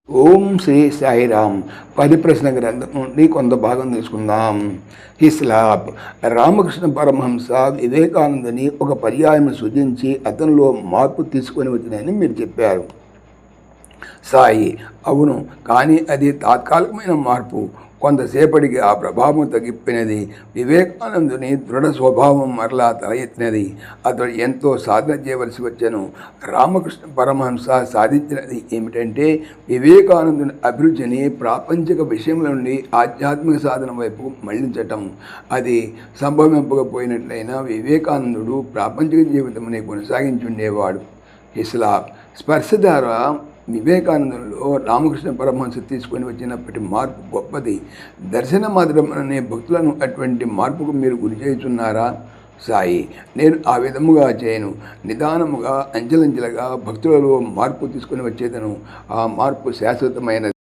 ఓం శ్రీ సాయిరామ్ 10 ప్రశ్న గ్రంథం నుండి కొంత భాగం తీసుకుందాం. హిస్లాప్ రామకృష్ణ పరమహంస వివేకానందని ఒక పర్యాయం సూచించి అతనిలో మార్పు తీసుకొని వచ్చిందని మీరు చెప్పారు. సాయి: అవును, కానీ అది తాత్కాలికమైన మార్పు. కొంతసేపటికి ఆ ప్రభావం తగ్గిపోయినది. వివేకానందుని దృఢ స్వభావం మరలా తల ఎత్తినది. అతడు ఎంతో సాధన చేయవలసి వచ్చాను. రామకృష్ణ పరమహంస సాధించినది ఏమిటంటే వివేకానందుని అభిరుచిని ప్రాపంచిక విషయముల నుండి ఆధ్యాత్మిక సాధన వైపు మళ్లించటం. అది సంభవింపకపోయినట్లయినా వివేకానందుడు ప్రాపంచిక జీవితంని కొనసాగించుండేవాడు. హిస్లాప్ స్పర్శ ద్వారా వివేకానందంలో రామకృష్ణ పరమహంస తీసుకొని వచ్చినప్పటి మార్పు గొప్పది. దర్శన మాత్రం అనే భక్తులను అటువంటి మార్పుకు మీరు గురి చేస్తున్నారా? సాయి: నేను ఆ విధముగా చేయను. నిదానముగా అంచెలంచెలుగా భక్తులలో మార్పు తీసుకొని వచ్చేదను. ఆ మార్పు శాశ్వతమైనది.